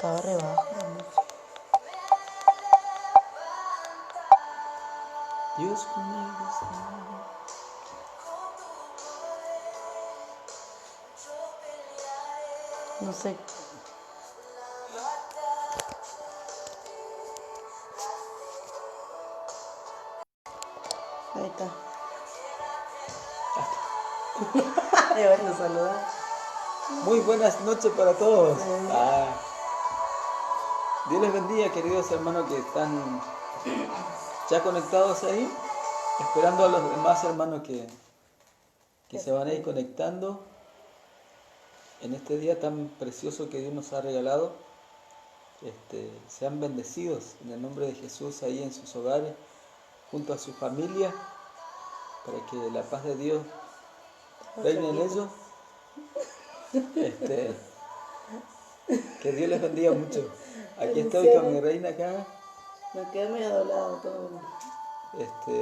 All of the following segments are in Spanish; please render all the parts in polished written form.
Estaba re bajo la música. Dios conmigo está. No sé. Ahí está. Ahí bueno, saludar. Muy buenas noches para todos. Dios les bendiga, queridos hermanos que están ya conectados ahí, esperando a los demás hermanos que se van a ir conectando en este día tan precioso que Dios nos ha regalado. Sean bendecidos en el nombre de Jesús ahí en sus hogares, junto a su familia, para que la paz de Dios reine en ellos. Que Dios les bendiga mucho. Aquí estoy con mi reina acá. Me quedé medio doblado todo.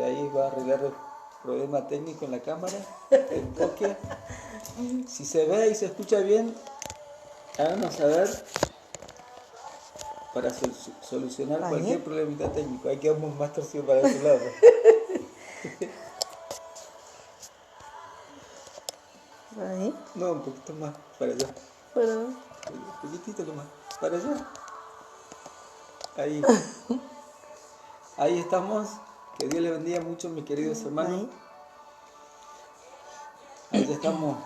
Ahí va a arreglar el problema técnico en la cámara, el enfoque. Si se ve y se escucha bien, háganos saber para solucionar cualquier problemita técnico. Ahí quedamos más torcidos para ese lado. ¿Ahí? No, un poquito más para allá. Pero... Un poquitito más. Para allá. Ahí. Ahí estamos. Que Dios les bendiga mucho, mis queridos hermanos. Ahí ya estamos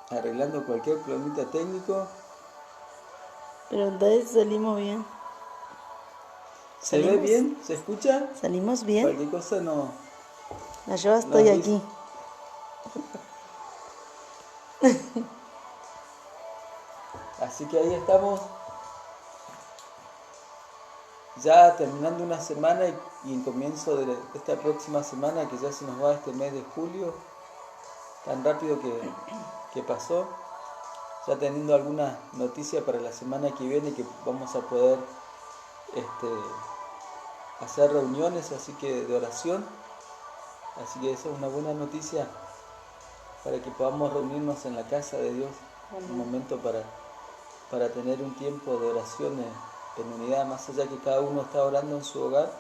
arreglando cualquier problemita técnico. Pero entonces salimos bien. ¿Se ve bien? ¿Se escucha? ¿Salimos bien? Cualquier cosa no... No, yo estoy aquí. Así que ahí estamos, ya terminando una semana y en comienzo de esta próxima semana, que ya se nos va este mes de julio, tan rápido que pasó, ya teniendo alguna noticia para la semana que viene, que vamos a poder hacer reuniones así que de oración, así que esa es una buena noticia para que podamos reunirnos en la casa de Dios, un momento para tener un tiempo de oración en unidad, más allá que cada uno está orando en su hogar,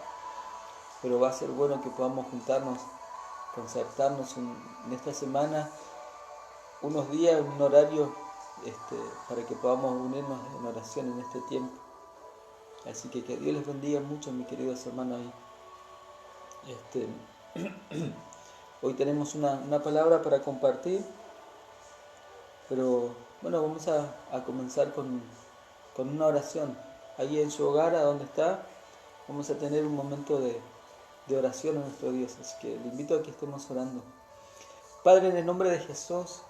pero va a ser bueno que podamos juntarnos, concertarnos en esta semana, unos días, un horario, para que podamos unirnos en oración en este tiempo. Así que Dios les bendiga mucho, mis queridos hermanos. Hoy tenemos una palabra para compartir, pero bueno, vamos a comenzar con una oración. Ahí en su hogar, a donde está, vamos a tener un momento de oración a nuestro Dios. Así que le invito a que estemos orando. Padre, en el nombre de Jesús,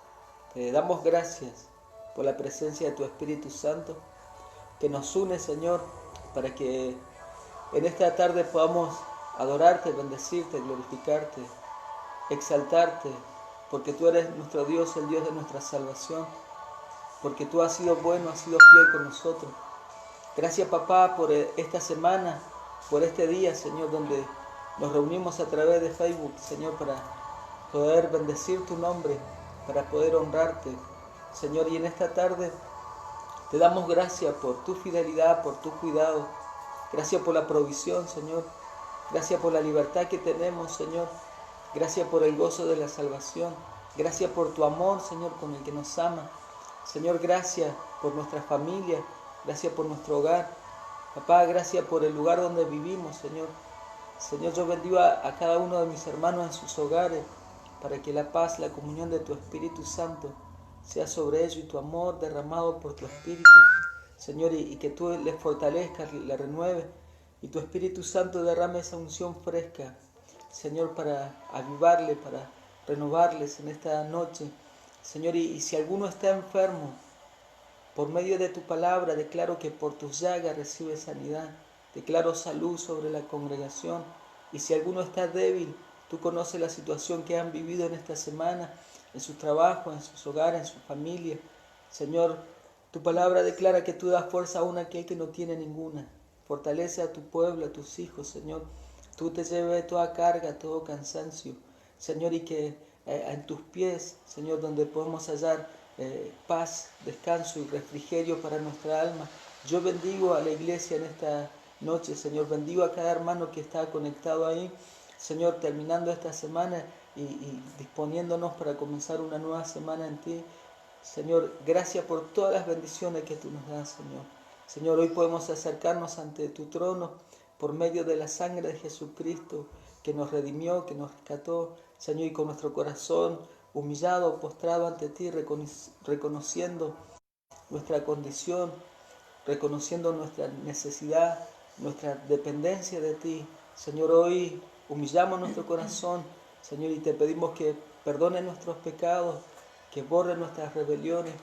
te damos gracias por la presencia de tu Espíritu Santo, que nos une, Señor, para que en esta tarde podamos adorarte, bendecirte, glorificarte, exaltarte, porque tú eres nuestro Dios, el Dios de nuestra salvación, porque tú has sido bueno, has sido fiel con nosotros. Gracias, papá, por esta semana, por este día, Señor, donde nos reunimos a través de Facebook, Señor, para poder bendecir tu nombre, para poder honrarte, Señor. Y en esta tarde te damos gracias por tu fidelidad, por tu cuidado. Gracias por la provisión, Señor. Gracias por la libertad que tenemos, Señor. Gracias por el gozo de la salvación. Gracias por tu amor, Señor, con el que nos ama. Señor, gracias por nuestra familia. Gracias por nuestro hogar. Papá, gracias por el lugar donde vivimos, Señor. Señor, yo bendigo a cada uno de mis hermanos en sus hogares, para que la paz, la comunión de tu Espíritu Santo sea sobre ellos y tu amor derramado por tu Espíritu, Señor, y que tú les fortalezcas, les renueves, y tu Espíritu Santo derrame esa unción fresca, Señor, para avivarle, para renovarles en esta noche, Señor. Y si alguno está enfermo, por medio de tu palabra declaro que por tus llagas recibe sanidad. Declaro salud sobre la congregación. Y si alguno está débil, tú conoces la situación que han vivido en esta semana, en sus trabajos, en sus hogares, en su familia. Señor, tu palabra declara que tú das fuerza aún a aquel que no tiene ninguna. Fortalece a tu pueblo, a tus hijos, Señor. Tú te lleves toda carga, todo cansancio, Señor, y que en tus pies, Señor, donde podemos hallar paz, descanso y refrigerio para nuestra alma. Yo bendigo a la iglesia en esta noche, Señor. Bendigo a cada hermano que está conectado ahí, Señor, terminando esta semana y disponiéndonos para comenzar una nueva semana en ti. Señor, gracias por todas las bendiciones que tú nos das, Señor. Señor, hoy podemos acercarnos ante tu trono por medio de la sangre de Jesucristo que nos redimió, que nos rescató, Señor, y con nuestro corazón humillado, postrado ante ti, reconociendo nuestra condición, reconociendo nuestra necesidad, nuestra dependencia de ti. Señor, hoy humillamos nuestro corazón, Señor, y te pedimos que perdone nuestros pecados, que borre nuestras rebeliones,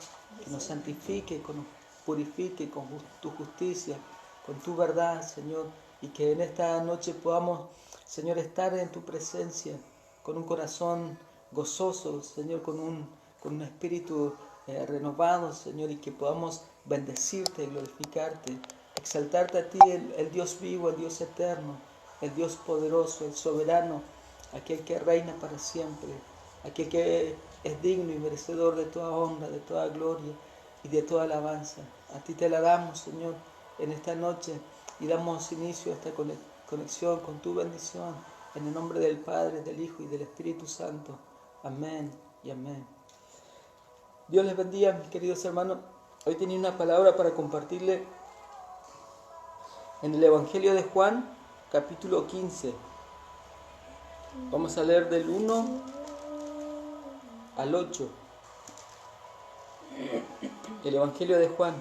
que nos santifique, que nos purifique con tu justicia, con tu verdad, Señor, y que en esta noche podamos, Señor, estar en tu presencia con un corazón gozoso, Señor, con un espíritu renovado, Señor, y que podamos bendecirte, glorificarte, exaltarte a ti, el Dios vivo, el Dios eterno, el Dios poderoso, el soberano, aquel que reina para siempre, aquel que es digno y merecedor de toda honra, de toda gloria y de toda alabanza. A ti te la damos, Señor, en esta noche y damos inicio a esta conexión con tu bendición, en el nombre del Padre, del Hijo y del Espíritu Santo. Amén y amén. Dios les bendiga, mis queridos hermanos. Hoy tenía una palabra para compartirle en el Evangelio de Juan, capítulo 15. Vamos a leer del 1 al 8. El Evangelio de Juan.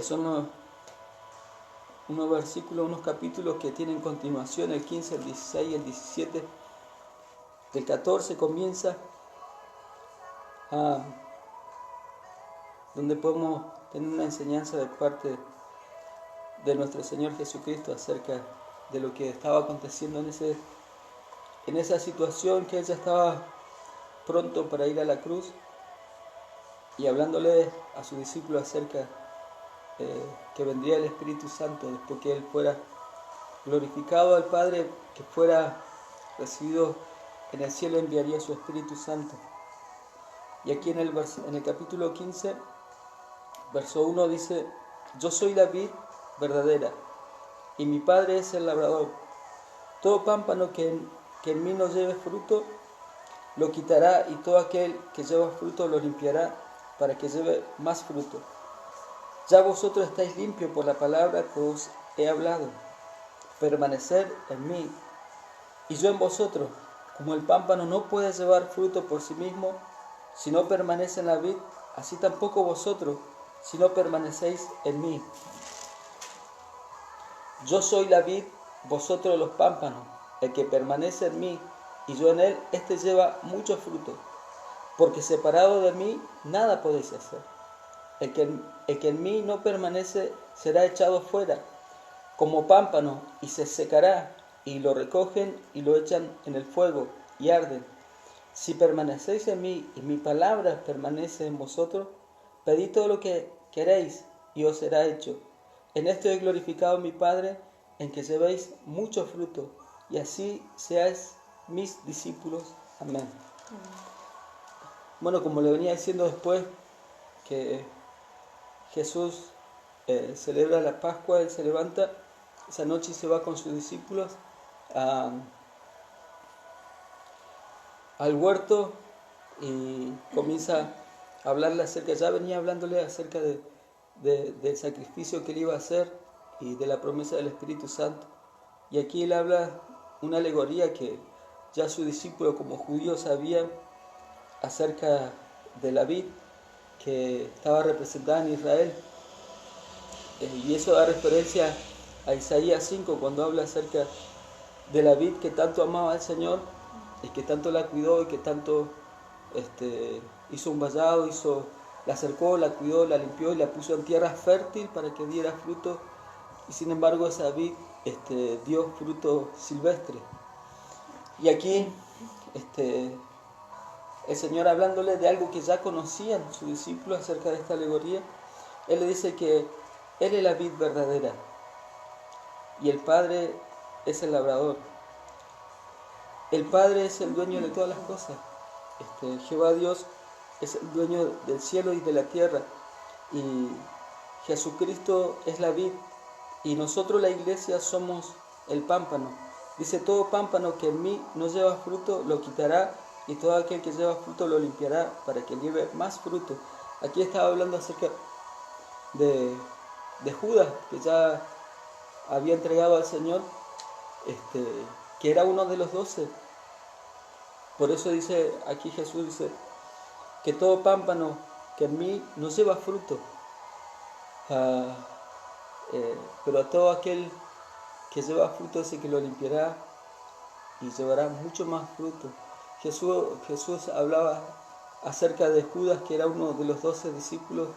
Son unos versículos, unos capítulos que tienen continuación, el 15, el 16 el 17. Del 14 comienza donde podemos tener una enseñanza de parte de nuestro Señor Jesucristo acerca de lo que estaba aconteciendo en esa situación, que Él ya estaba pronto para ir a la cruz, y hablándole a sus discípulos acerca que vendría el Espíritu Santo después que Él fuera glorificado al Padre, que fuera recibido en el cielo, enviaría su Espíritu Santo. Y aquí en el capítulo 15, verso 1 dice: yo soy la vid verdadera y mi Padre es el labrador. Todo pámpano que en mí no lleve fruto lo quitará, y todo aquel que lleva fruto lo limpiará para que lleve más fruto. Ya vosotros estáis limpios por la palabra que os he hablado. Permaneced en mí y yo en vosotros. Como el pámpano no puede llevar fruto por sí mismo si no permanece en la vid, así tampoco vosotros si no permanecéis en mí. Yo soy la vid, vosotros los pámpanos. El que permanece en mí y yo en él, éste lleva mucho fruto, porque separado de mí nada podéis hacer. El que en mí no permanece será echado fuera como pámpano y se secará, y lo recogen y lo echan en el fuego y arden. Si permanecéis en mí y mi palabra permanece en vosotros, pedid todo lo que queréis y os será hecho. En esto he glorificado a mi Padre, en que llevéis mucho fruto, y así seáis mis discípulos. Amén. Bueno, como le venía diciendo después que Jesús celebra la Pascua, Él se levanta esa noche y se va con sus discípulos al huerto y comienza a hablarle acerca, ya venía hablándole acerca del sacrificio que él iba a hacer y de la promesa del Espíritu Santo. Y aquí él habla una alegoría que ya sus discípulos como judíos sabían acerca de la vid que estaba representada en Israel. Y eso da referencia a Isaías 5, cuando habla acerca de la vid que tanto amaba al Señor, y que tanto la cuidó y que tanto hizo un vallado, la acercó, la cuidó, la limpió y la puso en tierra fértil para que diera fruto, y sin embargo esa vid dio fruto silvestre. Y aquí el Señor, hablándole de algo que ya conocían sus discípulos acerca de esta alegoría, Él le dice que Él es la vid verdadera y el Padre es el labrador. El Padre es el dueño de todas las cosas. Jehová Dios es el dueño del cielo y de la tierra. Y Jesucristo es la vid y nosotros la iglesia somos el pámpano. Dice, todo pámpano que en mí no lleva fruto lo quitará y todo aquel que lleva fruto lo limpiará para que lleve más fruto. Aquí estaba hablando acerca de Judas, que ya había entregado al Señor, que era uno de los 12. Por eso dice, aquí Jesús dice, que todo pámpano que en mí no lleva fruto, pero a todo aquel que lleva fruto ese que lo limpiará y llevará mucho más fruto. Jesús hablaba acerca de Judas, que era uno de los 12 discípulos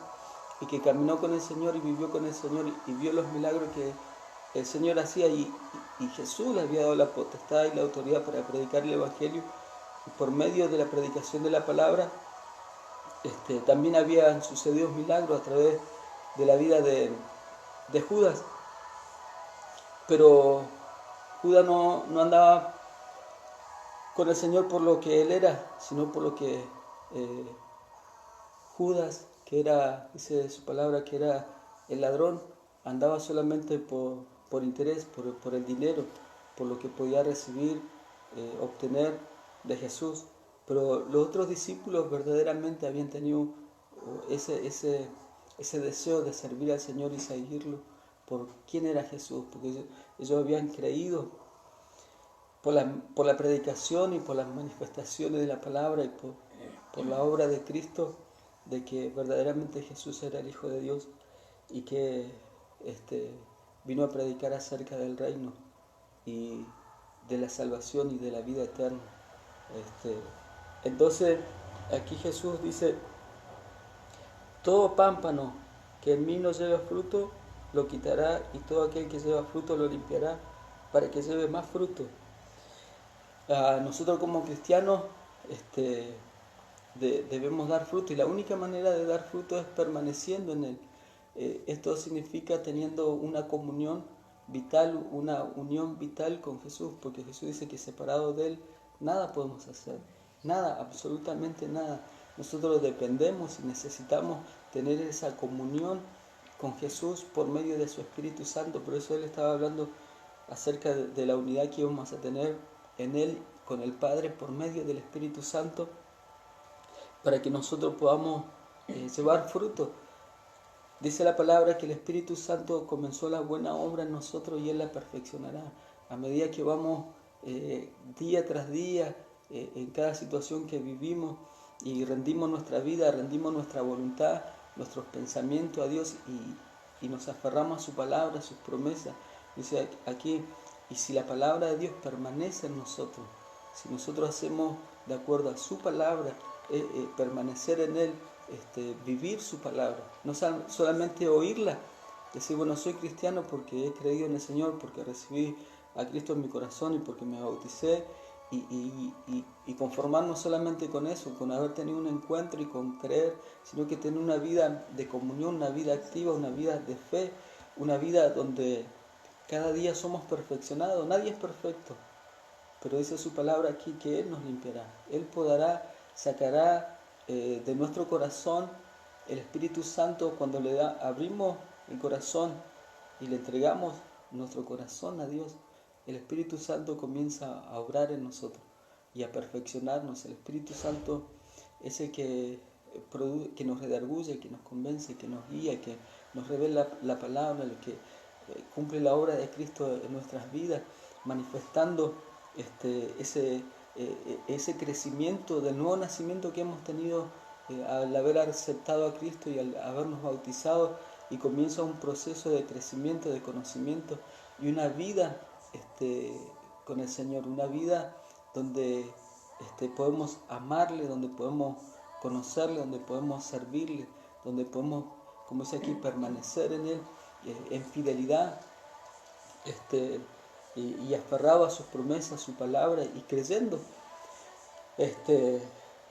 y que caminó con el Señor y vivió con el Señor y vio los milagros que el Señor hacía y Jesús le había dado la potestad y la autoridad para predicar el Evangelio y por medio de la predicación de la palabra también habían sucedido milagros a través de la vida de Judas. Pero Judas no andaba con el Señor por lo que él era, sino por lo que Judas, que era, dice su palabra, que era el ladrón, andaba solamente por interés, por el dinero, por lo que podía recibir, obtener de Jesús. Pero los otros discípulos verdaderamente habían tenido ese deseo de servir al Señor y seguirlo por quién era Jesús, porque ellos habían creído por la predicación y por las manifestaciones de la palabra y por la obra de Cristo, de que verdaderamente Jesús era el Hijo de Dios y que vino a predicar acerca del reino y de la salvación y de la vida eterna. Entonces aquí Jesús dice, todo pámpano que en mí no lleva fruto lo quitará y todo aquel que lleva fruto lo limpiará para que lleve más fruto. Nosotros como cristianos debemos dar fruto y la única manera de dar fruto es permaneciendo en Él. Esto significa teniendo una comunión vital, una unión vital con Jesús, porque Jesús dice que separado de Él nada podemos hacer, nada, absolutamente nada. Nosotros dependemos y necesitamos tener esa comunión con Jesús por medio de su Espíritu Santo. Por eso Él estaba hablando acerca de la unidad que íbamos a tener en Él, con el Padre, por medio del Espíritu Santo, para que nosotros podamos llevar fruto. Dice la palabra que el Espíritu Santo comenzó la buena obra en nosotros y Él la perfeccionará. A medida que vamos día tras día en cada situación que vivimos y rendimos nuestra vida, rendimos nuestra voluntad, nuestros pensamientos a Dios y nos aferramos a su palabra, a sus promesas. Dice aquí, y si la palabra de Dios permanece en nosotros, si nosotros hacemos de acuerdo a su palabra, permanecer en Él, vivir su palabra, no solamente oírla, decir, bueno, soy cristiano porque he creído en el Señor, porque recibí a Cristo en mi corazón y porque me bauticé, y conformarnos solamente con eso, con haber tenido un encuentro y con creer, sino que tener una vida de comunión, una vida activa, una vida de fe, una vida donde cada día somos perfeccionados. Nadie es perfecto, pero dice su palabra aquí que Él nos limpiará, Él podará, sacará de nuestro corazón el Espíritu Santo. Cuando abrimos el corazón y le entregamos nuestro corazón a Dios, el Espíritu Santo comienza a obrar en nosotros y a perfeccionarnos. El Espíritu Santo es el que nos redarguye, que nos convence, que nos guía, que nos revela la palabra, el que cumple la obra de Cristo en nuestras vidas, manifestando ese crecimiento del nuevo nacimiento que hemos tenido al haber aceptado a Cristo y al habernos bautizado, y comienza un proceso de crecimiento, de conocimiento y una vida con el Señor, una vida donde podemos amarle, donde podemos conocerle, donde podemos servirle, donde podemos, como dice aquí, permanecer en Él en fidelidad, y aferrado a sus promesas, a su palabra, y creyendo.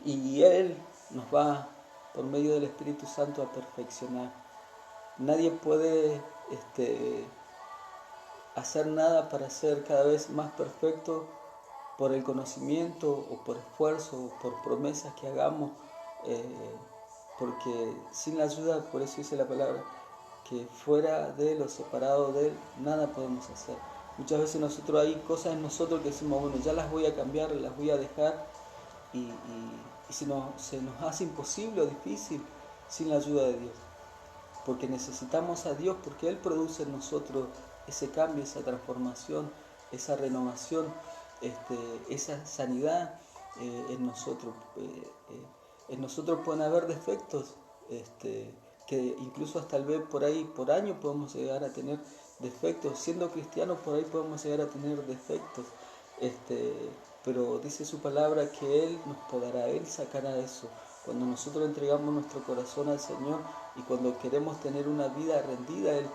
Y Él nos va, por medio del Espíritu Santo, a perfeccionar. Nadie puede hacer nada para ser cada vez más perfecto por el conocimiento o por esfuerzo o por promesas que hagamos, porque sin la ayuda, por eso dice la palabra, que fuera de Él o separado de Él, nada podemos hacer. Muchas veces nosotros hay cosas en nosotros que decimos, bueno, ya las voy a cambiar, las voy a dejar, y se nos hace imposible o difícil sin la ayuda de Dios. Porque necesitamos a Dios, porque Él produce en nosotros ese cambio, esa transformación, esa renovación, esa sanidad en nosotros. En nosotros pueden haber defectos, que incluso hasta tal vez por ahí, por año podemos llegar a tener defectos. Siendo cristianos por ahí podemos llegar a tener defectos. Pero dice su palabra que Él nos podrá, Él sacará eso. Cuando nosotros entregamos nuestro corazón al Señor y cuando queremos tener una vida rendida a Él.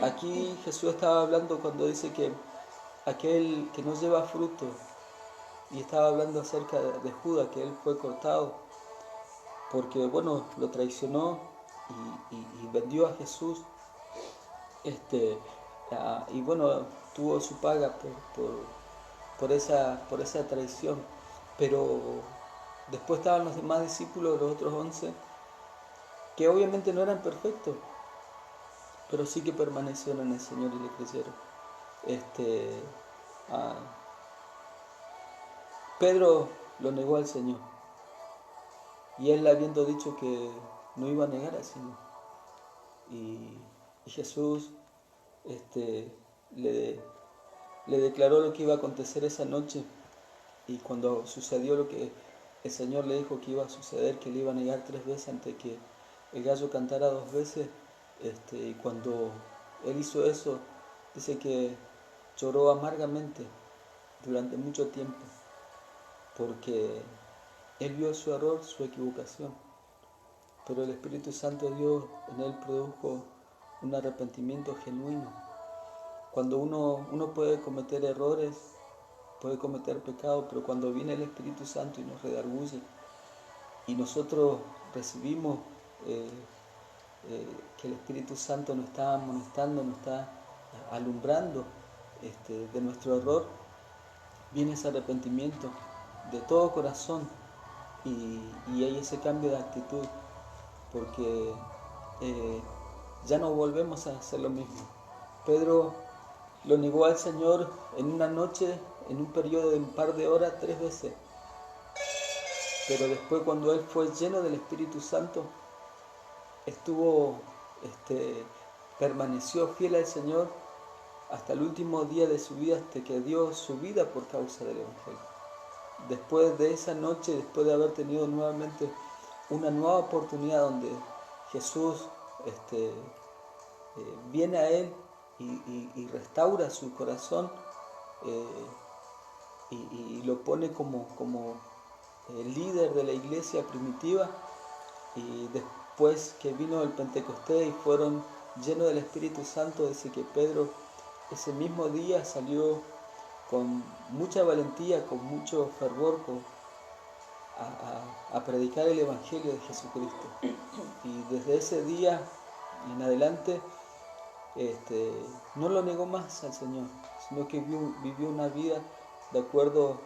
Aquí Jesús estaba hablando cuando dice que aquel que no lleva fruto, y estaba hablando acerca de Judas, que él fue cortado, porque bueno, lo traicionó y vendió a Jesús, y bueno, tuvo su paga por esa traición. Pero después estaban los demás discípulos, los otros 11, que obviamente no eran perfectos, pero sí que permanecieron en el Señor y le creyeron. Pedro lo negó al Señor, y él habiendo dicho que no iba a negar al Señor, y Jesús le declaró lo que iba a acontecer esa noche. Y cuando sucedió lo que el Señor le dijo que iba a suceder, que le iba a negar 3 veces antes que el gallo cantara 2 veces, y cuando él hizo eso, dice que lloró amargamente durante mucho tiempo, porque él vio su error, su equivocación, pero el Espíritu Santo de Dios en él produjo un arrepentimiento genuino. Cuando uno puede cometer errores, puede cometer pecado, pero cuando viene el Espíritu Santo y nos redarguye, y nosotros recibimos que el Espíritu Santo nos está amonestando, nos está alumbrando de nuestro error, viene ese arrepentimiento de todo corazón, y hay ese cambio de actitud, porque ya no volvemos a hacer lo mismo. Pedro lo negó al Señor en una noche, en un periodo de un par de horas, 3 veces. Pero después, cuando él fue lleno del Espíritu Santo, permaneció fiel al Señor hasta el último día de su vida, hasta que dio su vida por causa del Evangelio. Después de esa noche, después de haber tenido nuevamente una nueva oportunidad donde Jesús viene a él y restaura su corazón, y lo pone como el líder de la iglesia primitiva. Y después que vino el Pentecostés y fueron llenos del Espíritu Santo, dice que Pedro ese mismo día salió con mucha valentía, con mucho fervor, a predicar el Evangelio de Jesucristo. Y desde ese día en adelante no lo negó más al Señor, sino que vivió una vida de acuerdo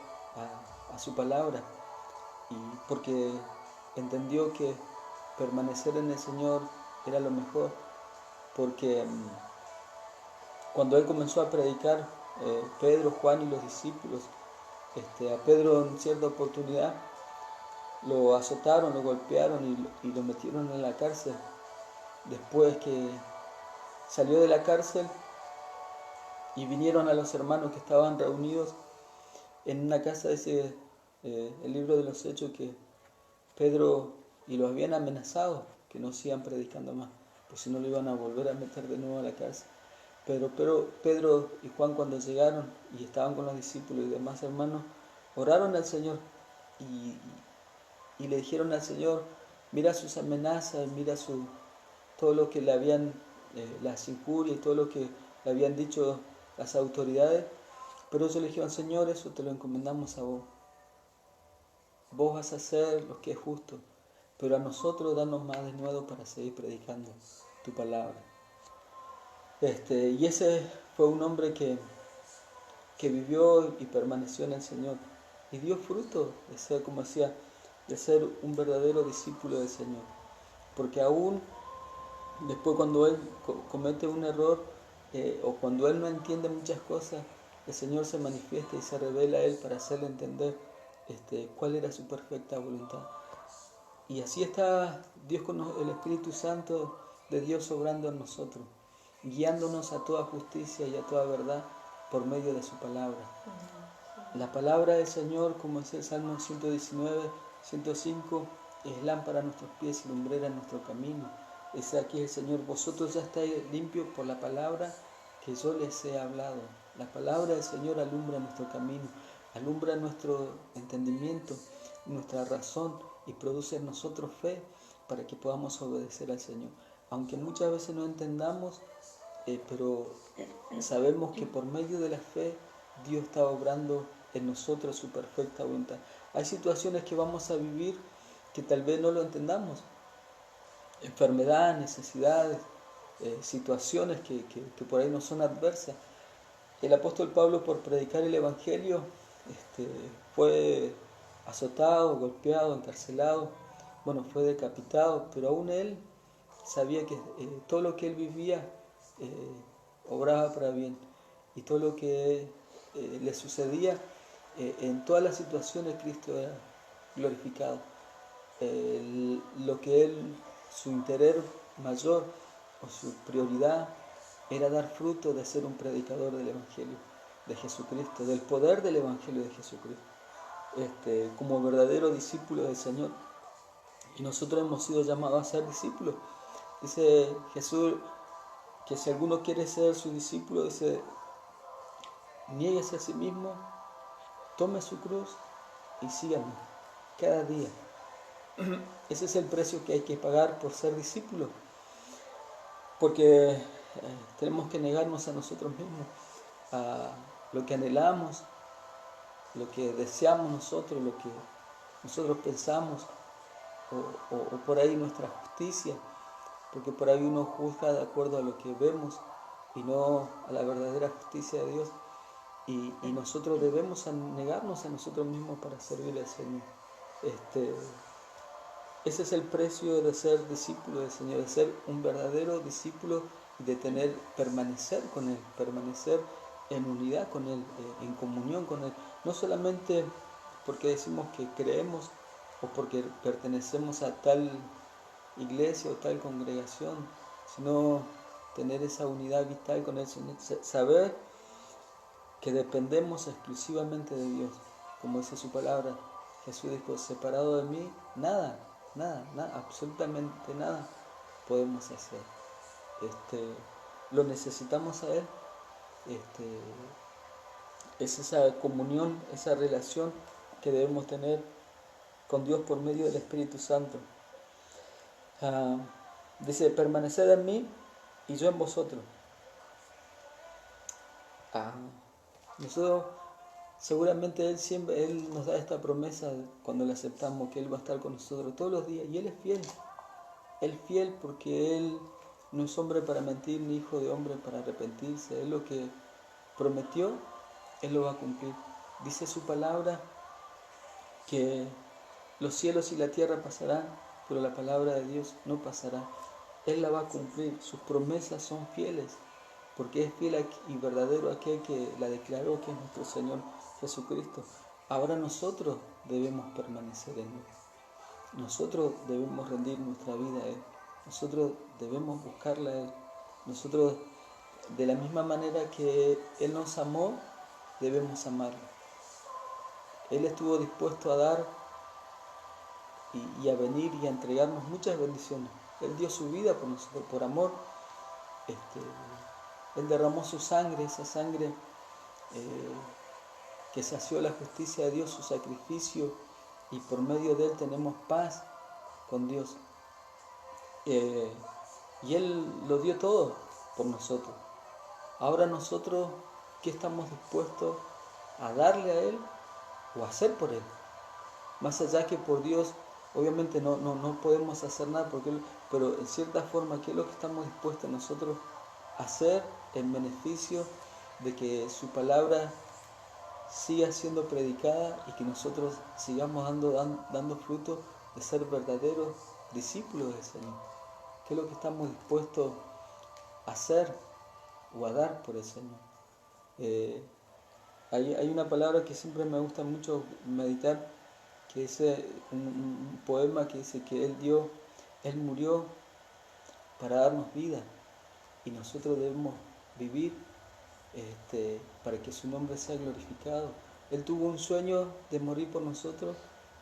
a su palabra, y porque entendió que permanecer en el Señor era lo mejor. Porque cuando él comenzó a predicar, Pedro, Juan y los discípulos, a Pedro en cierta oportunidad lo azotaron, lo golpearon y lo metieron en la cárcel. Después que salió de la cárcel y vinieron a los hermanos que estaban reunidos en una casa, dice el libro de los Hechos, que Pedro y los habían amenazado que no sigan predicando más, pues si no lo iban a volver a meter de nuevo a la cárcel. Pero Pedro y Juan, cuando llegaron y estaban con los discípulos y demás hermanos, oraron al Señor y le dijeron al Señor: mira sus amenazas, mira todo lo que le habían, las injurias y todo lo que le habían dicho las autoridades. Pero ellos le dijeron: Señor, eso te lo encomendamos a vos. Vos vas a hacer lo que es justo, pero a nosotros danos más de nuevo para seguir predicando tu palabra. Y ese fue un hombre que vivió y permaneció en el Señor y dio fruto de ser, como decía, de ser un verdadero discípulo del Señor. Porque aún Después cuando él comete un error o cuando él no entiende muchas cosas, el Señor se manifiesta y se revela a él para hacerle entender cuál era su perfecta voluntad. Y así está Dios con el Espíritu Santo de Dios obrando en nosotros, guiándonos a toda justicia y a toda verdad por medio de su palabra. La palabra del Señor, como dice el Salmo 119, 105, es lámpara a nuestros pies y lumbrera en nuestro camino. Dice aquí el Señor, vosotros ya estáis limpios por la palabra que yo les he hablado. La palabra del Señor alumbra nuestro camino, alumbra nuestro entendimiento, nuestra razón y produce en nosotros fe para que podamos obedecer al Señor. Aunque muchas veces no entendamos, pero sabemos que por medio de la fe Dios está obrando en nosotros su perfecta voluntad. Hay situaciones que vamos a vivir que tal vez no lo entendamos, enfermedades, necesidades, situaciones que por ahí no son adversas. El apóstol Pablo, por predicar el Evangelio, fue azotado, golpeado, encarcelado, fue decapitado, pero aún él sabía que todo lo que él vivía obraba para bien, y todo lo que le sucedía, en todas las situaciones Cristo era glorificado. Lo que él, su interés mayor o su prioridad era dar fruto de ser un predicador del Evangelio de Jesucristo, del poder del Evangelio de Jesucristo, como verdadero discípulo del Señor. Y nosotros hemos sido llamados a ser discípulos. Dice Jesús que si alguno quiere ser su discípulo, dice, niéguese a sí mismo, tome su cruz y síganme cada día. Ese es el precio que hay que pagar por ser discípulos, porque tenemos que negarnos a nosotros mismos, a lo que anhelamos, lo que deseamos nosotros, lo que nosotros pensamos, o por ahí nuestra justicia, porque por ahí uno juzga de acuerdo a lo que vemos y no a la verdadera justicia de Dios, y nosotros debemos negarnos a nosotros mismos para servir al Señor. Ese es el precio de ser discípulo del Señor, de ser un verdadero discípulo y de permanecer con Él, permanecer en unidad con Él, en comunión con Él. No solamente porque decimos que creemos o porque pertenecemos a tal iglesia o tal congregación, sino tener esa unidad vital con el Señor, saber que dependemos exclusivamente de Dios, como dice su palabra. Jesús dijo, separado de mí, nada, absolutamente nada podemos hacer. Lo necesitamos a Él. Es esa comunión, esa relación que debemos tener con Dios por medio del Espíritu Santo. Dice, permaneced en mí y yo en vosotros. Nosotros, seguramente Él nos da esta promesa cuando le aceptamos, que Él va a estar con nosotros todos los días, y Él es fiel. Él es fiel porque Él no es hombre para mentir, ni hijo de hombre para arrepentirse. Él lo que prometió, Él lo va a cumplir. Dice su palabra que los cielos y la tierra pasarán, pero la palabra de Dios no pasará. Él la va a cumplir, sus promesas son fieles, porque es fiel y verdadero aquel que la declaró, que es nuestro Señor Jesucristo. Ahora nosotros debemos permanecer en Él. Nosotros debemos rendir nuestra vida a Él. Nosotros debemos buscarle a Él. Nosotros, de la misma manera que Él nos amó, debemos amarlo. Él estuvo dispuesto a dar y a venir y a entregarnos muchas bendiciones. Él dio su vida por nosotros, por amor. Él derramó su sangre, esa sangre que sació la justicia de Dios, su sacrificio, y por medio de Él tenemos paz con Dios. Y Él lo dio todo por nosotros. Ahora nosotros, ¿qué estamos dispuestos a darle a Él o a hacer por Él? Más allá que por Dios, obviamente no podemos hacer nada, pero en cierta forma, ¿qué es lo que estamos dispuestos nosotros a hacer en beneficio de que su palabra siga siendo predicada y que nosotros sigamos dando fruto de ser verdaderos discípulos del Señor? ¿Qué es lo que estamos dispuestos a hacer o a dar por el Señor? Hay una palabra que siempre me gusta mucho meditar, que dice un poema que dice que Él murió para darnos vida y nosotros debemos vivir para que su nombre sea glorificado. Él tuvo un sueño de morir por nosotros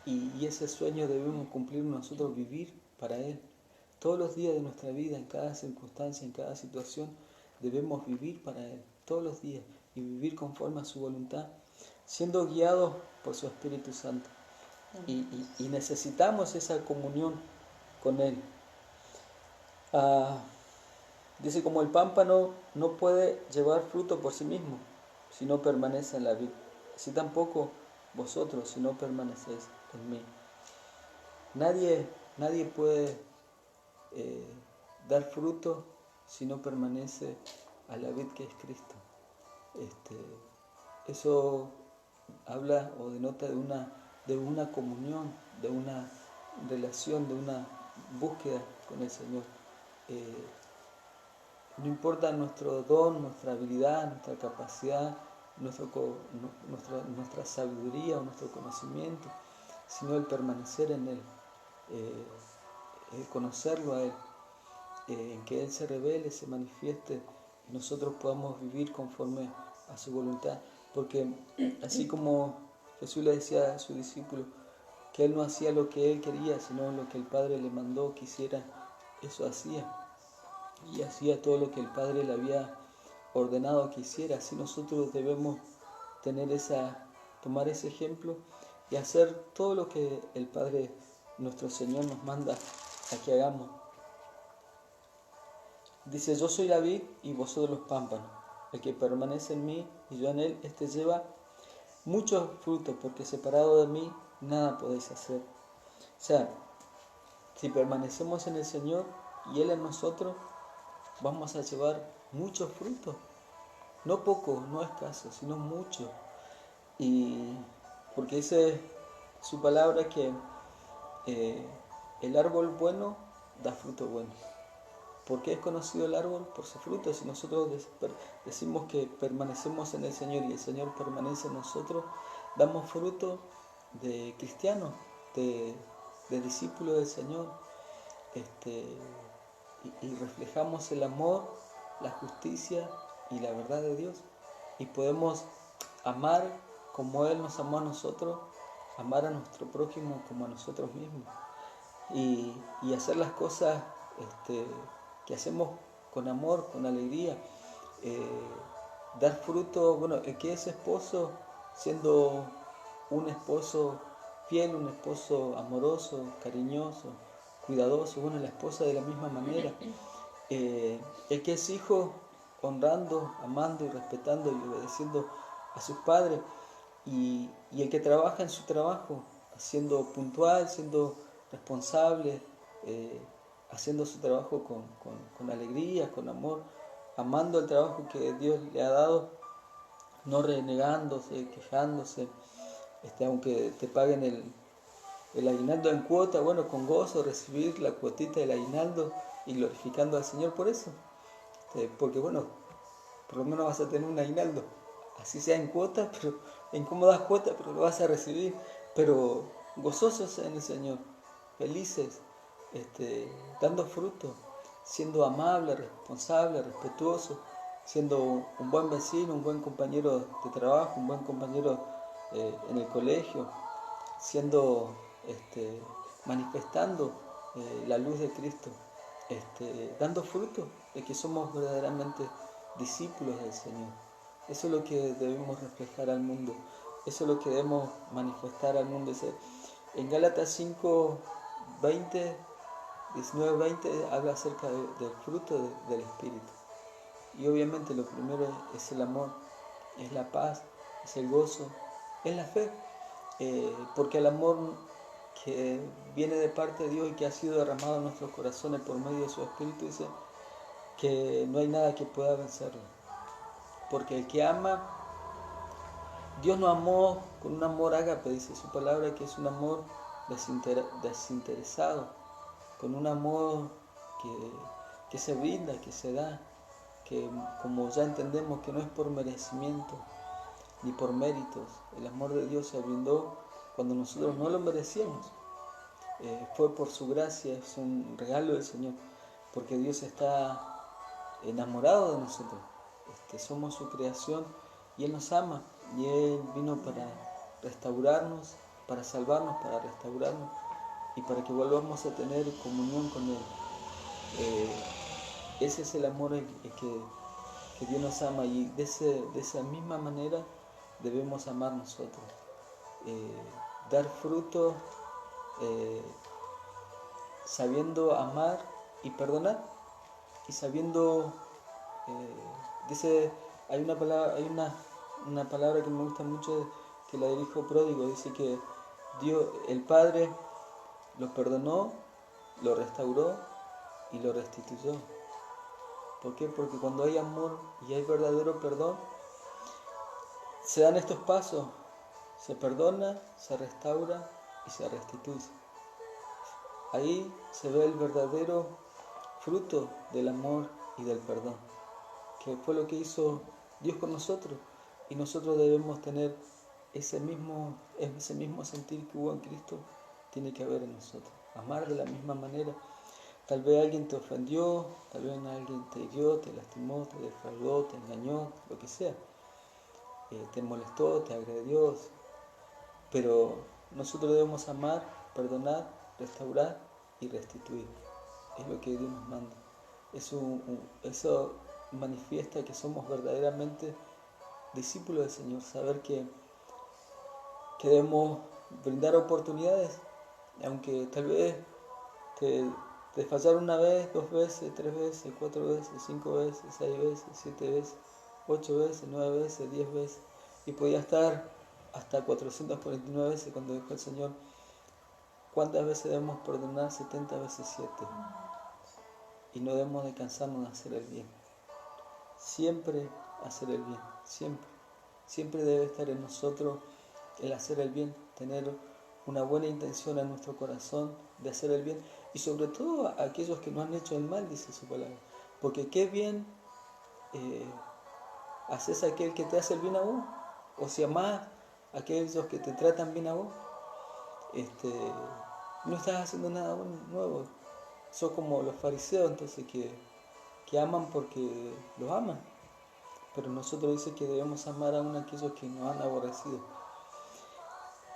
y ese sueño debemos cumplir nosotros, vivir para Él. Todos los días de nuestra vida, en cada circunstancia, en cada situación, debemos vivir para Él, todos los días, y vivir conforme a su voluntad, siendo guiados por su Espíritu Santo. Y necesitamos esa comunión con Él. Dice, como el pámpano no puede llevar fruto por sí mismo si no permanece en la vid, así tampoco vosotros si no permanecéis en mí. Nadie puede dar fruto si no permanece a la vid que es Cristo. Eso habla o denota de una comunión, de una relación, de una búsqueda con el Señor. No importa nuestro don, nuestra habilidad, nuestra capacidad, nuestra sabiduría o nuestro conocimiento, sino el permanecer en Él, el conocerlo a Él, en que Él se revele, se manifieste y nosotros podamos vivir conforme a su voluntad. Porque así como Jesús le decía a sus discípulos que Él no hacía lo que Él quería, sino lo que el Padre le mandó que hiciera, eso hacía. Y hacía todo lo que el Padre le había ordenado que hiciera. Así nosotros debemos tomar ese ejemplo y hacer todo lo que el Padre, nuestro Señor, nos manda a que hagamos. Dice, yo soy la vid y vosotros los pámpanos. El que permanece en mí y yo en él, este lleva muchos frutos, porque separado de mí nada podéis hacer. O sea, si permanecemos en el Señor y Él en nosotros, vamos a llevar muchos frutos. No poco, no escaso, sino mucho. Y porque dice su palabra que el árbol bueno da fruto bueno. ¿Por qué es conocido el árbol? Por su fruto. Si nosotros decimos que permanecemos en el Señor y el Señor permanece en nosotros, damos fruto de cristianos, de discípulos del Señor, y reflejamos el amor, la justicia y la verdad de Dios. Y podemos amar como Él nos amó a nosotros, amar a nuestro prójimo como a nosotros mismos. Y hacer las cosas que hacemos con amor, con alegría, dar fruto, bueno, que ese esposo, siendo un esposo fiel, un esposo amoroso, cariñoso, cuidadoso, bueno, la esposa de la misma manera, el que es hijo, honrando, amando y respetando y obedeciendo a sus padres, y el que trabaja en su trabajo, siendo puntual, siendo responsable, haciendo su trabajo con alegría, con amor, amando el trabajo que Dios le ha dado, no renegándose, quejándose, aunque te paguen el aguinaldo en cuota, bueno, con gozo recibir la cuotita del aguinaldo y glorificando al Señor por eso, porque bueno, por lo menos vas a tener un aguinaldo, así sea en cuota, pero en cómodas cuotas, pero lo vas a recibir, pero gozosos en el Señor, felices, dando fruto, siendo amable, responsable, respetuoso, siendo un buen vecino, un buen compañero de trabajo, un buen compañero en el colegio, siendo, manifestando la luz de Cristo, dando fruto de que somos verdaderamente discípulos del Señor. Eso es lo que debemos reflejar al mundo, eso es lo que debemos manifestar al mundo. En Gálatas 5, 19-20 habla acerca del fruto del Espíritu. Y obviamente lo primero es el amor, es la paz, es el gozo, es la fe. Porque el amor que viene de parte de Dios y que ha sido derramado en nuestros corazones por medio de su Espíritu, dice que no hay nada que pueda vencerlo. Porque el que ama, Dios nos amó con un amor ágape, dice su palabra, que es un amor desinteresado, con un amor que se brinda, que se da, que como ya entendemos que no es por merecimiento ni por méritos. El amor de Dios se brindó cuando nosotros no lo merecíamos. Fue por su gracia, es un regalo del Señor, porque Dios está enamorado de nosotros. Somos su creación y Él nos ama, y Él vino para restaurarnos, para salvarnos, para restaurarnos y para que volvamos a tener comunión con Él. Ese es el amor que Dios nos ama, y de esa misma manera debemos amar nosotros. Dar fruto sabiendo amar y perdonar, y sabiendo, dice, hay una palabra que me gusta mucho, que la del hijo pródigo, dice que Dios, el Padre, lo perdonó, lo restauró y lo restituyó. ¿Por qué? Porque cuando hay amor y hay verdadero perdón, se dan estos pasos: se perdona, se restaura y se restituye. Ahí se ve el verdadero fruto del amor y del perdón, que fue lo que hizo Dios con nosotros, y nosotros debemos tener ese mismo sentir que hubo en Cristo, tiene que haber en nosotros. Amar de la misma manera. Tal vez alguien te ofendió, tal vez alguien te hirió, te lastimó, te defraudó, te engañó, lo que sea. Te molestó, te agredió, pero nosotros debemos amar, perdonar, restaurar y restituir. Es lo que Dios nos manda. Eso manifiesta que somos verdaderamente discípulos del Señor. Saber que debemos brindar oportunidades, aunque tal vez te fallaron una vez, 2 veces, 3 veces, 4 veces, 5 veces, 6 veces, 7 veces, 8 veces, 9 veces, 10 veces, y podía estar hasta 449 veces cuando dijo el Señor: ¿cuántas veces debemos perdonar? 70 veces 7. Y no debemos de cansarnos de hacer el bien. Siempre hacer el bien, siempre. Siempre debe estar en nosotros el hacer el bien, tener una buena intención en nuestro corazón de hacer el bien, y sobre todo a aquellos que no han hecho el mal, dice su palabra. Porque qué bien haces a aquel que te hace el bien a vos, o si amás a aquellos que te tratan bien a vos, no estás haciendo nada nuevo. Sos como los fariseos, entonces, que aman porque los aman. Pero nosotros dice que debemos amar aún a aquellos que nos han aborrecido.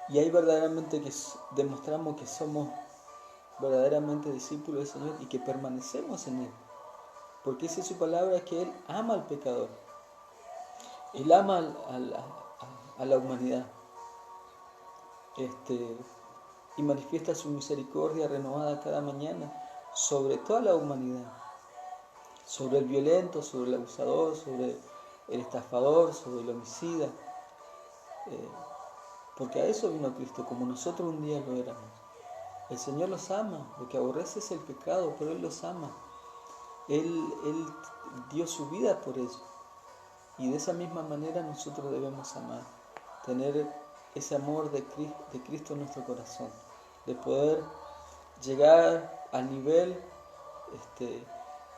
Y ahí verdaderamente que demostramos que somos verdaderamente discípulos del Señor y que permanecemos en Él. Porque dice su palabra que Él ama al pecador. Él ama a la humanidad. Y manifiesta su misericordia renovada cada mañana sobre toda la humanidad. Sobre el violento, sobre el abusador, sobre el estafador, sobre el homicida. Porque a eso vino Cristo, como nosotros un día lo éramos. El Señor los ama, lo que aborrece es el pecado, pero Él los ama. Él dio su vida por ellos. Y de esa misma manera nosotros debemos amar, tener ese amor de Cristo en nuestro corazón, de poder llegar al nivel,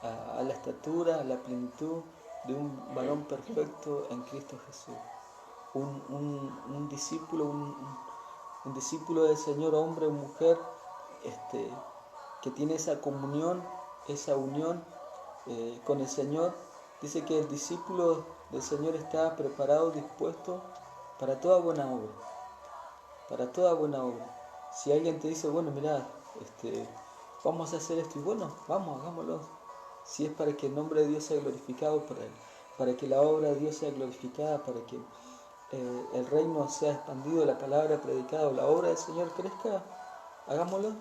a la estatura, a la plenitud de un varón perfecto en Cristo Jesús. Un discípulo, un discípulo del Señor, hombre o mujer, que tiene esa comunión, esa unión con el Señor. Dice que el discípulo del Señor está preparado, dispuesto para toda buena obra. Para toda buena obra. Si alguien te dice: bueno, mirá, vamos a hacer esto, y bueno, vamos, hagámoslo. Si es para que el nombre de Dios sea glorificado, para que la obra de Dios sea glorificada, para que el reino sea expandido, la palabra predicada, la obra del Señor crezca, hagámoslo.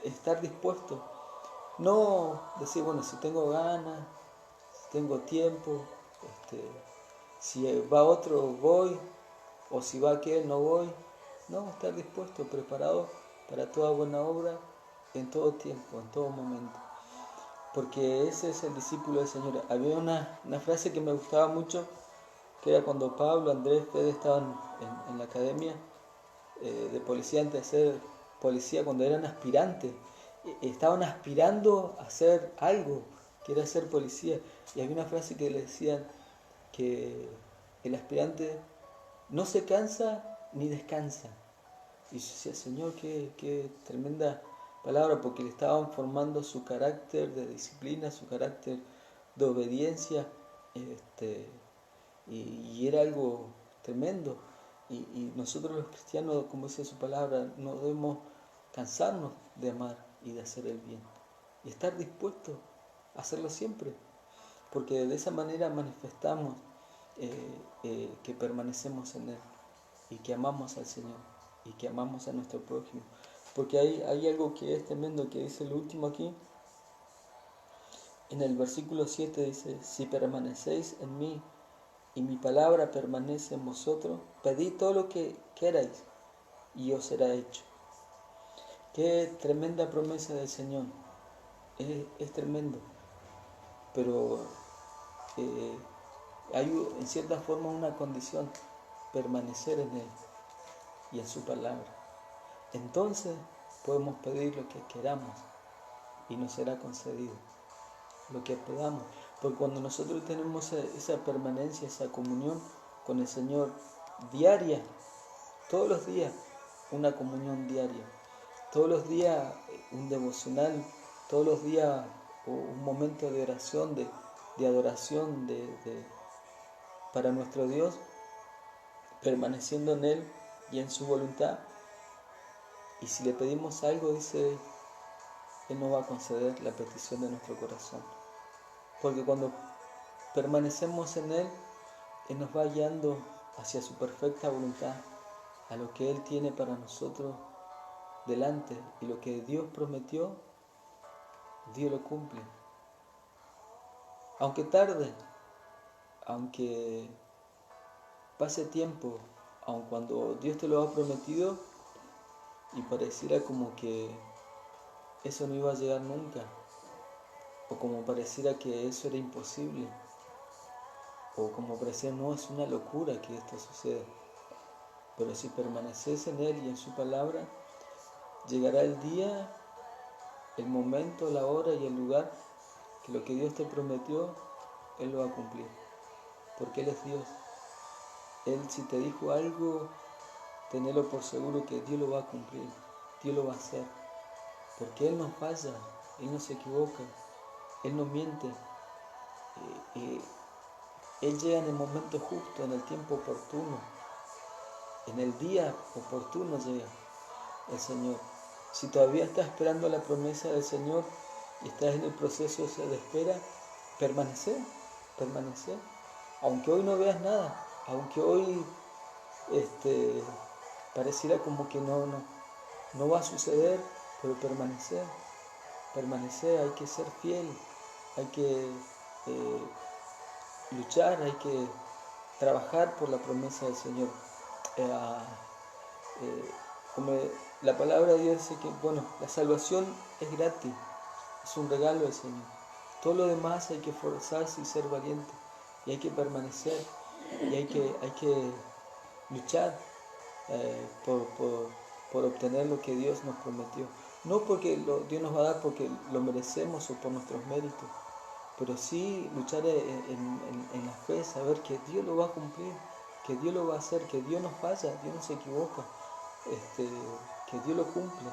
Estar dispuesto. No decir: bueno, si tengo ganas, si tengo tiempo, si va otro voy, o si va aquel no voy. No, estar dispuesto, preparado para toda buena obra, en todo tiempo, en todo momento. Porque ese es el discípulo del Señor. Había una frase que me gustaba mucho, que era cuando Pablo, Andrés, Fede estaban en la academia de policía, antes de ser policía, cuando eran aspirantes. estaban aspirando a hacer algo, que era ser policía. Y había una frase que le decían que el aspirante no se cansa ni descansa. Y yo decía, Señor, qué tremenda palabra, porque le estaban formando su carácter de disciplina, su carácter de obediencia, y era algo tremendo. Y nosotros los cristianos, como dice su palabra, no debemos cansarnos de amar y de hacer el bien. Y estar dispuestos a hacerlo siempre, porque de esa manera manifestamos que permanecemos en Él y que amamos al Señor y que amamos a nuestro prójimo. Porque hay algo que es tremendo, que dice el último aquí, en el versículo 7 dice, si permanecéis en mí y mi palabra permanece en vosotros, pedid todo lo que queráis y os será hecho. Qué tremenda promesa del Señor, es tremendo, pero hay en cierta forma una condición, permanecer en Él y en su palabra. Entonces podemos pedir lo que queramos y nos será concedido, lo que pedamos. Porque cuando nosotros tenemos esa permanencia, esa comunión con el Señor diaria, todos los días, una comunión diaria, todos los días un devocional, todos los días un momento de oración, de adoración para nuestro Dios, permaneciendo en Él y en su voluntad. Y si le pedimos algo, dice, Él nos va a conceder la petición de nuestro corazón. Porque cuando permanecemos en Él, Él nos va guiando hacia su perfecta voluntad, a lo que Él tiene para nosotros delante. Y lo que Dios prometió, Dios lo cumple. Aunque tarde, aunque pase tiempo, aun cuando Dios te lo ha prometido y pareciera como que eso no iba a llegar nunca, o como pareciera que eso era imposible, o como pareciera, no, es una locura que esto suceda. Pero si permaneces en Él y en su palabra, llegará el día, el momento, la hora y el lugar que lo que Dios te prometió, Él lo va a cumplir. Porque Él es Dios. Él, si te dijo algo, tenelo por seguro que Dios lo va a cumplir, Dios lo va a hacer. Porque Él no falla, Él no se equivoca, Él no miente. Él llega en el momento justo, en el tiempo oportuno, en el día oportuno llega el Señor. Si todavía estás esperando la promesa del Señor y estás en el proceso de espera, permanece. Aunque hoy no veas nada, aunque hoy pareciera como que no va a suceder, pero permanecer, hay que ser fiel, hay que luchar, hay que trabajar por la promesa del Señor. Como la palabra de Dios dice que, la salvación es gratis, es un regalo del Señor. Todo lo demás hay que esforzarse y ser valiente, y hay que permanecer, y hay que luchar por obtener lo que Dios nos prometió. No porque Dios nos va a dar porque lo merecemos o por nuestros méritos, pero sí luchar en la fe, saber que Dios lo va a cumplir, que Dios lo va a hacer, que Dios no falla, Dios no se equivoca, que Dios lo cumple.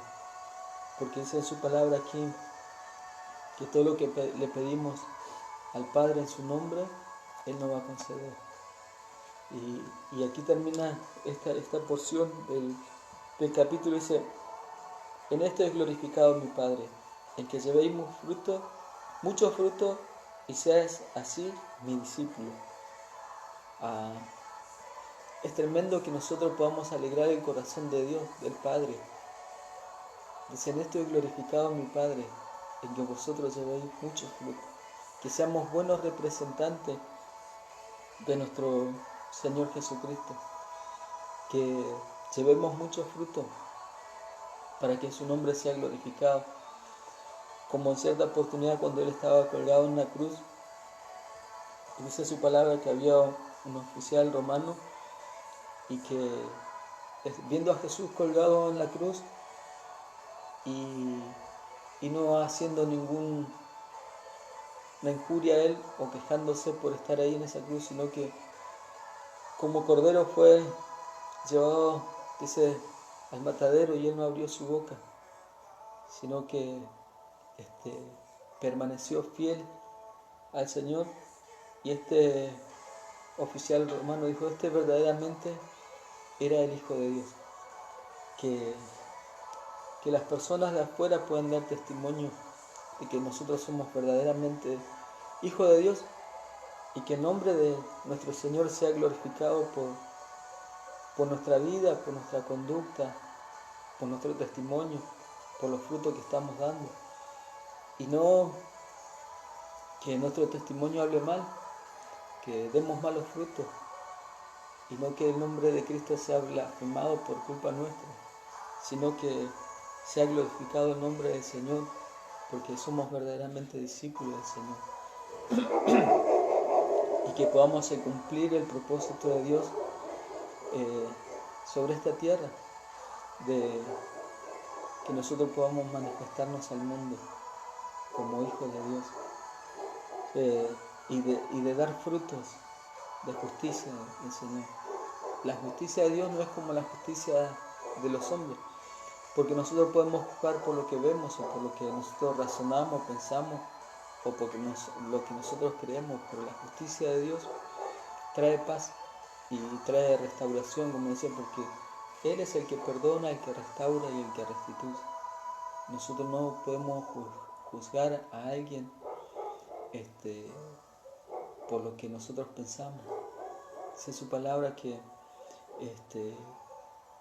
Porque dice en su palabra aquí que todo lo que le pedimos al Padre en su nombre, Él nos va a conceder. Y aquí termina esta porción del capítulo. Dice, en esto es glorificado mi Padre, en que llevéis mucho fruto, y seáis así mi discípulo. Es tremendo que nosotros podamos alegrar el corazón de Dios, del Padre. Dice, en esto es glorificado mi Padre, en que vosotros llevéis mucho fruto. Que seamos buenos representantes de nuestro Señor Jesucristo. Que llevemos mucho fruto para que su nombre sea glorificado. Como en cierta oportunidad cuando Él estaba colgado en una cruz, dice su palabra que había un oficial romano y que viendo a Jesús colgado en la cruz y y no haciendo ninguna injuria a Él o quejándose por estar ahí en esa cruz, sino que como cordero fue llevado, dice, al matadero y Él no abrió su boca, sino que permaneció fiel al Señor. Y este oficial romano dijo, este verdaderamente era el Hijo de Dios. Que las personas de afuera puedan dar testimonio de que nosotros somos verdaderamente hijos de Dios y que el nombre de nuestro Señor sea glorificado por nuestra vida, por nuestra conducta, por nuestro testimonio, por los frutos que estamos dando. Y no que nuestro testimonio hable mal, que demos malos frutos, y no que el nombre de Cristo sea blasfemado por culpa nuestra, sino que sea glorificado el nombre del Señor, porque somos verdaderamente discípulos del Señor. Y que podamos hacer cumplir el propósito de Dios sobre esta tierra, de que nosotros podamos manifestarnos al mundo como hijos de Dios, y de dar frutos de justicia del Señor. La justicia de Dios no es como la justicia de los hombres, porque nosotros podemos juzgar por lo que vemos o por lo que nosotros razonamos, pensamos o por lo que nosotros creemos, pero la justicia de Dios trae paz y trae restauración, como decía, porque Él es el que perdona, el que restaura y el que restituye. Nosotros no podemos juzgar a alguien por lo que nosotros pensamos. Dice su palabra que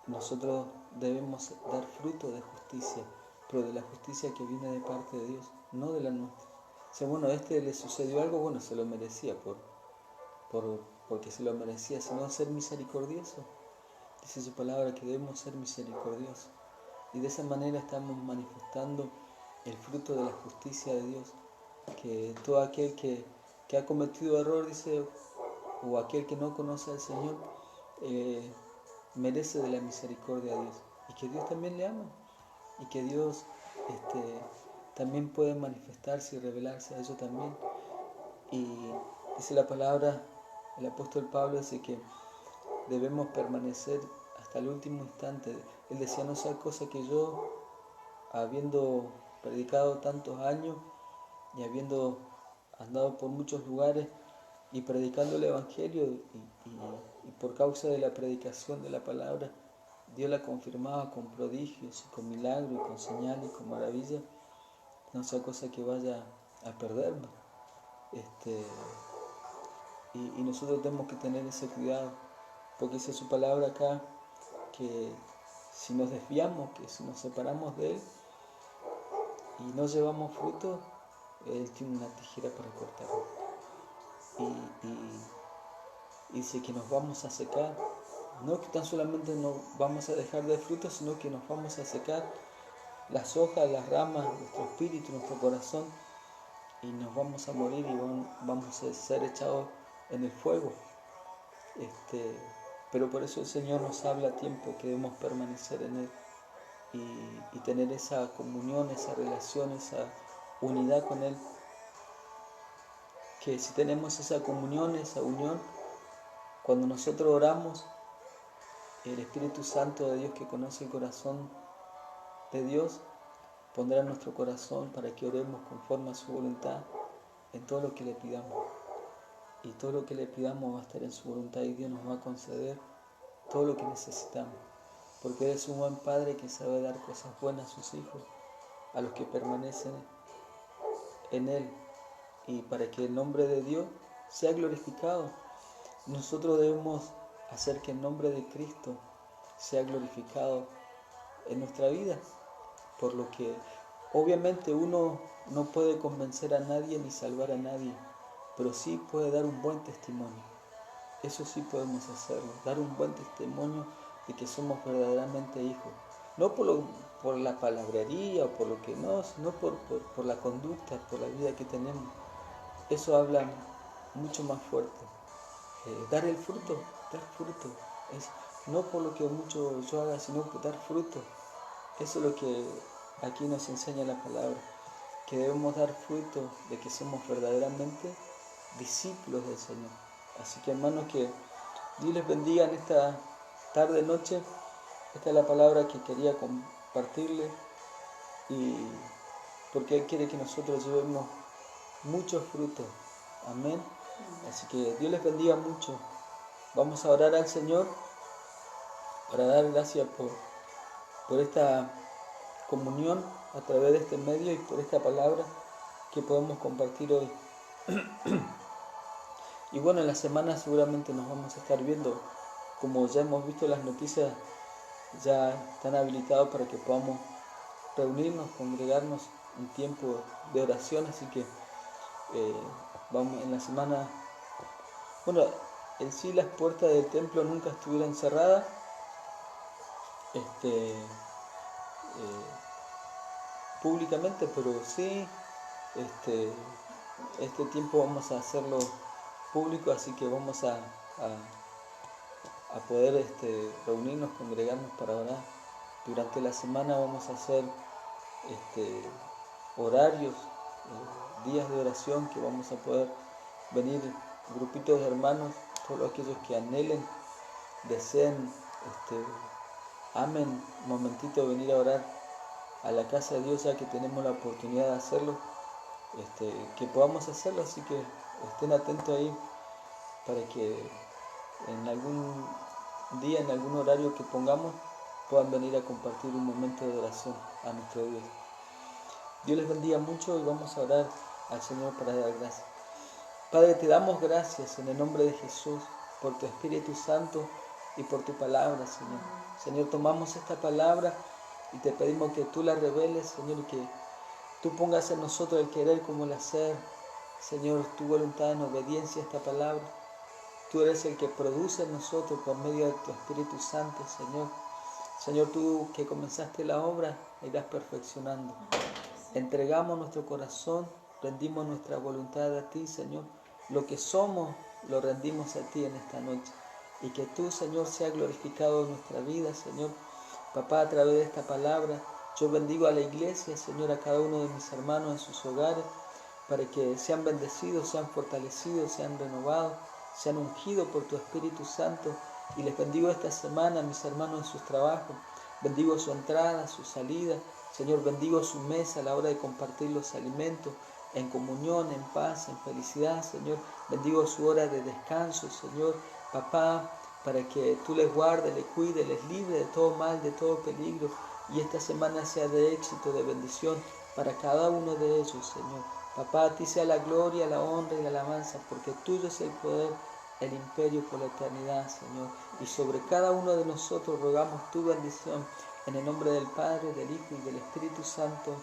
nosotros debemos dar fruto de justicia, pero de la justicia que viene de parte de Dios, no de la nuestra. O sea, bueno, le sucedió algo, bueno, se lo merecía porque se lo merecía, sino ser misericordioso. Dice su palabra que debemos ser misericordiosos. Y de esa manera estamos manifestando el fruto de la justicia de Dios. Que todo aquel que ha cometido error, dice, o aquel que no conoce al Señor, merece de la misericordia de Dios. Y que Dios también le ama. Y que Dios también puede manifestarse y revelarse a ellos también. Y dice la palabra, el apóstol Pablo dice que debemos permanecer hasta el último instante. Él decía, no sea cosa que yo, habiendo predicado tantos años y habiendo andado por muchos lugares y predicando el Evangelio y por causa de la predicación de la palabra, Dios la confirmaba con prodigios y con milagros y con señales y con maravillas, no sea cosa que vaya a perderme. Y nosotros tenemos que tener ese cuidado, porque dice su palabra acá que si nos desviamos, que si nos separamos de Él y no llevamos fruto, Él tiene una tijera para cortarlo. Y dice que nos vamos a secar, no que tan solamente nos vamos a dejar de fruto, sino que nos vamos a secar las hojas, las ramas, nuestro espíritu, nuestro corazón, y nos vamos a morir y vamos a ser echados en el fuego. Pero por eso el Señor nos habla a tiempo que debemos permanecer en Él y tener esa comunión, esa relación, esa unidad con Él. Que si tenemos esa comunión, esa unión, cuando nosotros oramos, el Espíritu Santo de Dios que conoce el corazón de Dios pondrá en nuestro corazón para que oremos conforme a su voluntad en todo lo que le pidamos. Y todo lo que le pidamos va a estar en su voluntad y Dios nos va a conceder todo lo que necesitamos. Porque Él es un buen Padre que sabe dar cosas buenas a sus hijos, a los que permanecen en Él. Y para que el nombre de Dios sea glorificado, nosotros debemos hacer que el nombre de Cristo sea glorificado en nuestra vida. Por lo que obviamente uno no puede convencer a nadie ni salvar a nadie, pero sí puede dar un buen testimonio. Eso sí podemos hacerlo, dar un buen testimonio de que somos verdaderamente hijos. No por la palabrería o por lo que no, sino por la conducta, por la vida que tenemos. Eso habla mucho más fuerte. Dar el fruto, es no por lo que mucho yo haga, sino por dar fruto. Eso es lo que aquí nos enseña la palabra. que debemos dar fruto de que somos verdaderamente discípulos del Señor. Así que hermanos, que Dios les bendiga en esta tarde, noche. Esta es la palabra que quería compartirles, y porque Él quiere que nosotros llevemos muchos frutos. Amén. Así que Dios les bendiga mucho. Vamos a orar al Señor para dar gracias por esta comunión a través de este medio y por esta palabra que podemos compartir hoy. Y bueno, en la semana seguramente nos vamos a estar viendo. Como ya hemos visto las noticias, ya están habilitados para que podamos reunirnos, congregarnos en tiempo de oración. Así que vamos en la semana. Bueno, en sí las puertas del templo nunca estuvieron cerradas. Públicamente, pero sí, este tiempo vamos a hacerlo público, así que vamos a poder reunirnos, congregarnos para orar. Durante la semana vamos a hacer horarios, días de oración, que vamos a poder venir grupitos de hermanos, todos aquellos que anhelen, deseen, amen un momentito venir a orar a la casa de Dios, ya que tenemos la oportunidad de hacerlo, que podamos hacerlo. Así que estén atentos ahí para que en algún día, en algún horario que pongamos, puedan venir a compartir un momento de oración a nuestro Dios. Dios les bendiga mucho y vamos a orar al Señor para dar gracias. Padre, te damos gracias en el nombre de Jesús por tu Espíritu Santo y por tu palabra, Señor. Señor, tomamos esta palabra y te pedimos que tú la reveles, Señor, y que tú pongas en nosotros el querer como el hacer. Señor, tu voluntad en obediencia a esta palabra. Tú eres el que produce en nosotros por medio de tu Espíritu Santo, Señor. Señor, tú que comenzaste la obra, la irás perfeccionando. Entregamos nuestro corazón, rendimos nuestra voluntad a ti, Señor. Lo que somos, lo rendimos a ti en esta noche. Y que tú, Señor, seas glorificado en nuestra vida, Señor. Papá, a través de esta palabra, yo bendigo a la iglesia, Señor, a cada uno de mis hermanos en sus hogares, para que sean bendecidos, sean fortalecidos, sean renovados, sean ungidos por tu Espíritu Santo. Y les bendigo esta semana a mis hermanos en sus trabajos. Bendigo su entrada, su salida. Señor, bendigo su mesa a la hora de compartir los alimentos, en comunión, en paz, en felicidad, Señor. Bendigo su hora de descanso, Señor. Papá, para que tú les guardes, les cuides, les libres de todo mal, de todo peligro. Y esta semana sea de éxito, de bendición para cada uno de ellos, Señor. Papá, a ti sea la gloria, la honra y la alabanza, porque tuyo es el poder, el imperio por la eternidad, Señor. Y sobre cada uno de nosotros rogamos tu bendición, en el nombre del Padre, del Hijo y del Espíritu Santo.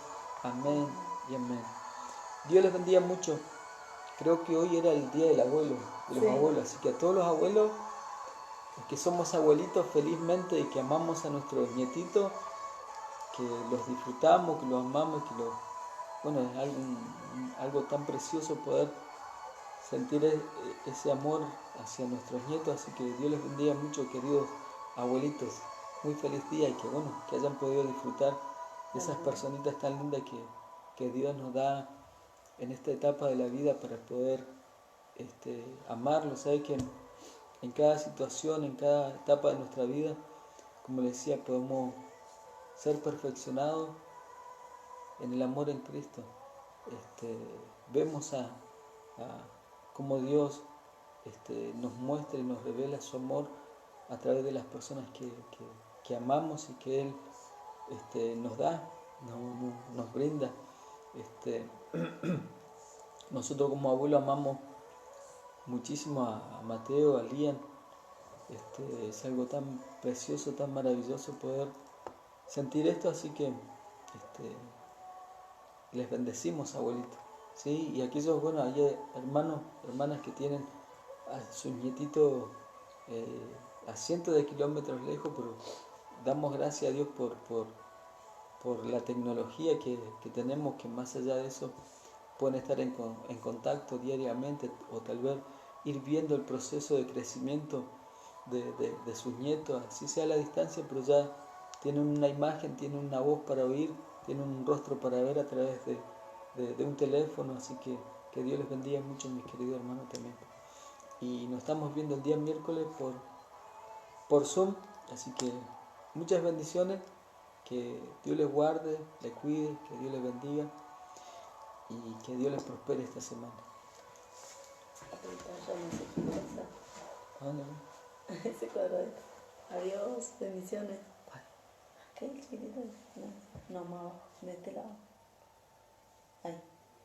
Amén y amén. Dios les bendiga mucho. Creo que hoy era el día del abuelo, de los abuelos. Así que a todos los abuelos, los que somos abuelitos felizmente y que amamos a nuestros nietitos, que los disfrutamos, que los amamos, que los... Bueno, es algo tan precioso poder sentir ese amor hacia nuestros nietos. Así que Dios les bendiga mucho, queridos abuelitos. Muy feliz día y que hayan podido disfrutar de esas personitas tan lindas que Dios nos da en esta etapa de la vida para poder amarlos. Sabes que en cada situación, en cada etapa de nuestra vida, como les decía, podemos ser perfeccionados en el amor en Cristo. Vemos a cómo Dios nos muestra y nos revela su amor a través de las personas que amamos y que Él nos da, nos brinda. Nosotros como abuelos amamos muchísimo a Mateo, a Lian. Es algo tan precioso, tan maravilloso poder sentir esto, así que les bendecimos, abuelito. ¿Sí? Y aquellos, bueno, hay hermanos, hermanas que tienen a sus nietitos a cientos de kilómetros lejos, pero damos gracias a Dios por la tecnología que tenemos, que más allá de eso pueden estar en contacto diariamente, o tal vez ir viendo el proceso de crecimiento de sus nietos, así sea a la distancia, pero ya tienen una imagen, tienen una voz para oír, tienen un rostro para ver a través de un teléfono, así que Dios les bendiga mucho, mis queridos hermanos también. Y nos estamos viendo el día miércoles por Zoom, así que muchas bendiciones, que Dios les guarde, les cuide, que Dios les bendiga y que Dios les prospere esta semana. Amén. Ese cuadradito. Adiós, bendiciones. ¿Qué chiquitito? No, más abajo, de este lado. Ahí.